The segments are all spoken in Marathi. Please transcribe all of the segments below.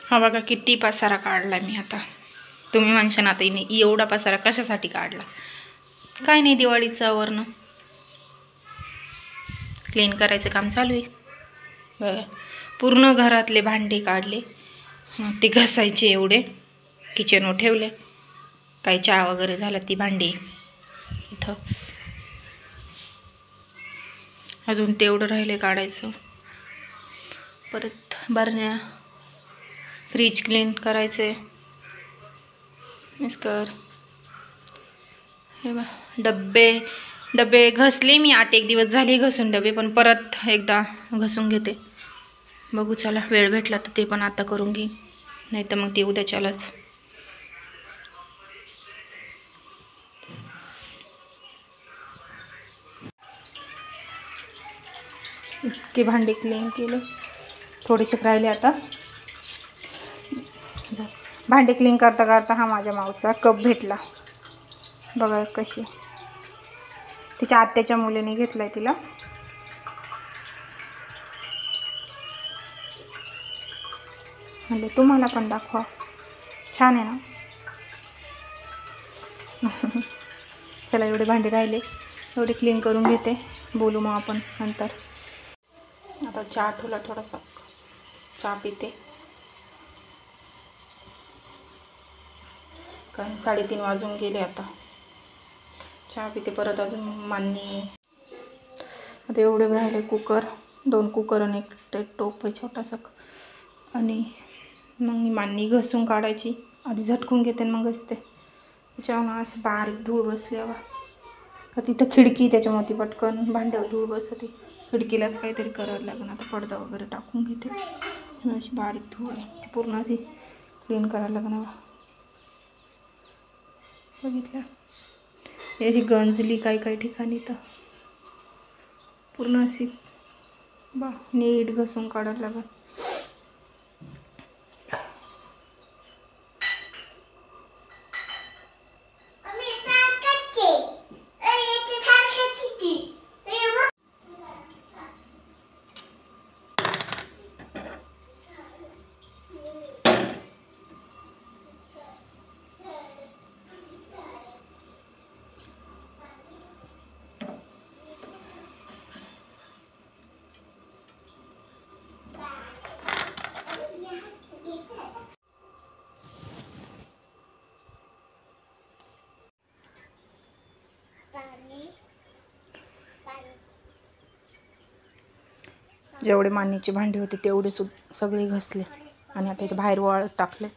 हा बघा किती पसारा काढला मी आता. तुम्ही म्हणशाल आता एवढा पसारा कशासाठी काढला. काय नाही, दिवाळीचं आवरणं क्लीन करायचं काम चालू आहे. बघा पूर्ण घरातले भांडे काढले, ते घासायचे एवढे किचनवर ठेवले. काही चहा वगैरे झाला ती भांडी इथं. अजून तेवढं राहिले काढायचं. परत बरण्या, फ्रीज क्लीन करायचे. मिस्कर हे बा डबे घसले मी. 8-1 दिवस झाले घसून डबे, पण परत एकदा घसून घेते. बघू चला, वेळ भेटला तर ते पण आता करून घेईन, नाही तर मग ते उद्याच्यालाच. इतके भांडे क्लीन केले, थोडेसे राहिले आता. भांडे क्लीन करता करता हा माझ्या माऊचा कप भेटला. बघा कशी, तिच्या आत्याच्या मुलीने घेतलाय तिला. म्हणजे तुम्हाला पण दाखवा, छान आहे ना. चला, एवढे भांडे राहिले, एवढे क्लीन करून घेते. बोलू मग आपण नंतर. आता चहा ठेवला, थोडासा चहा पिते, कारण 3:30 वाजून गेले आता. चहा पिते, परत अजून मान्नी. आता एवढे राहिले कुकर, 2 कुकर आणि 1 टोप आहे छोटासा. आणि मग मान्नी घसून काढायची, आधी झटकून घेते मग घसते. त्याच्यावर असं बारीक धूळ बसली हवा. तर तिथं खिडकी, त्याच्यामुळे ती पटकन भांड्यावर धूळ बसते. खिडकीलाच काहीतरी करायला लागेल. आता पडदा वगैरे टाकून घेते. अशी बारीक धूळ आहे, ती पूर्ण अशी क्लीन करायला लागणार. बघितलं, याची गंजली काही ठिकाणी, तर पूर्ण अशी नीट घसून काढायला लागेल. जेवढे मान्नीचे भांडे होते तेवढे सगळे घसले, आणि आता इथे बाहेर वाळत टाकले.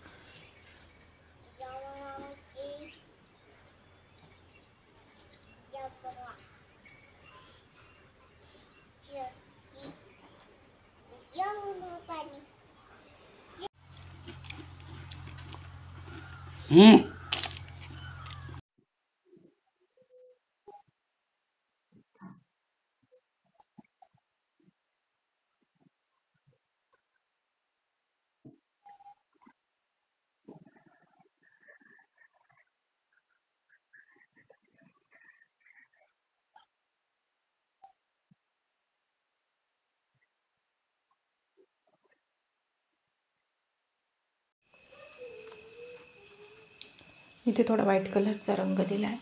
इथे थोडा व्हाईट कलरचा रंग दिला आहे.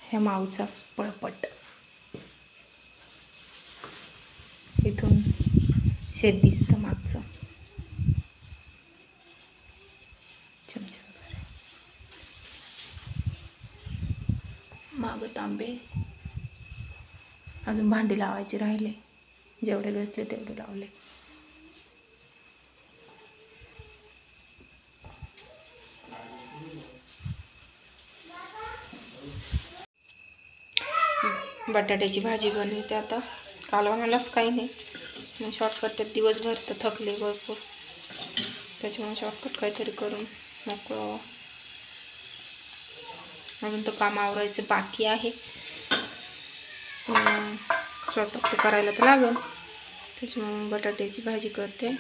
ह्या माऊचा पळपट, इथून शेत दिसतं मागचं. चमचे वगैरे, मागं तांबे. अजून भांडी लावायचे राहिले, जेवढे घसले तेवढे लावले. बटाट्याची भाजी बनवते आता. कालवा मलाच काही नाही, शॉर्टकट. दिवसभर तर थकले भरपूर, त्याच्यामुळे शॉर्टकट काहीतरी करून मोकळं. अजून तर काम आवरायचं बाकी आहे, स्वयंपाक तर करायला तर लागेल. त्याच्यामुळे बटाट्याची भाजी करते.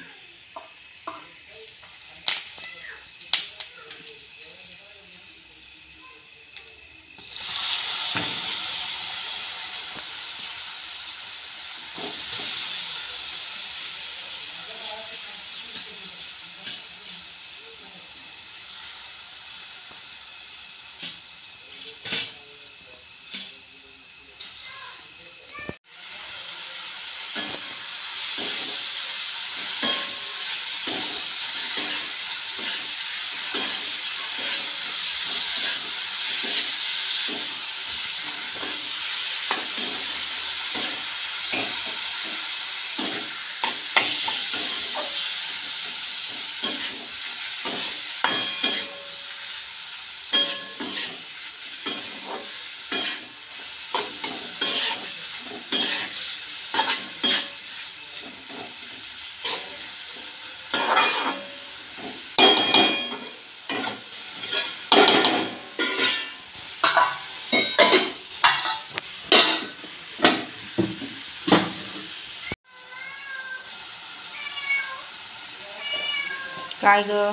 काय ग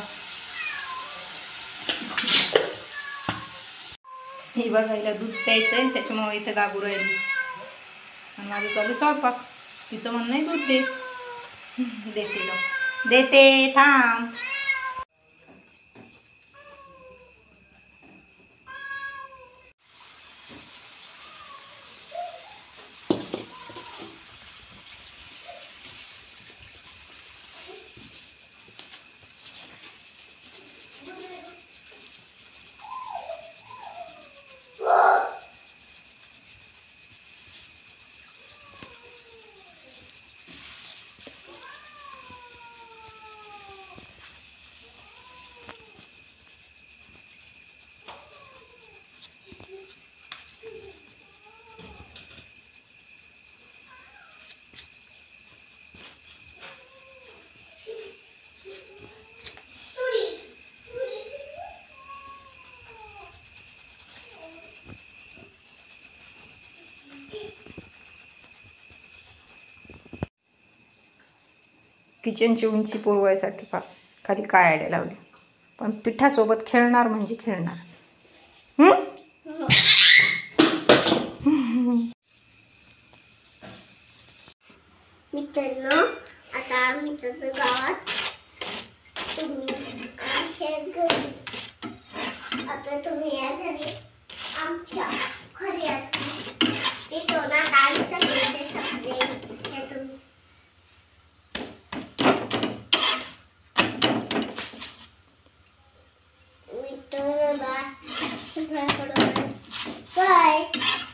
ही बघायला दूध प्यायचं आहे त्याच्यामुळे इथं गागू राहिली आणि माझं चालू स्वयंपाक. तिचं म्हणणं आहे दूध दे. देते ग देते थांब. किचनची उंची पुरवायसाठी खाली काय आयडिया लावली. पण पिठासोबत खेळणार म्हणजे खेळणार. मित्रांनो आता आम्ही गावात आता तुम्ही या घरी आमच्या घरी येतो ना डाळीचं पीठ सगळे मित्रांनो बाय.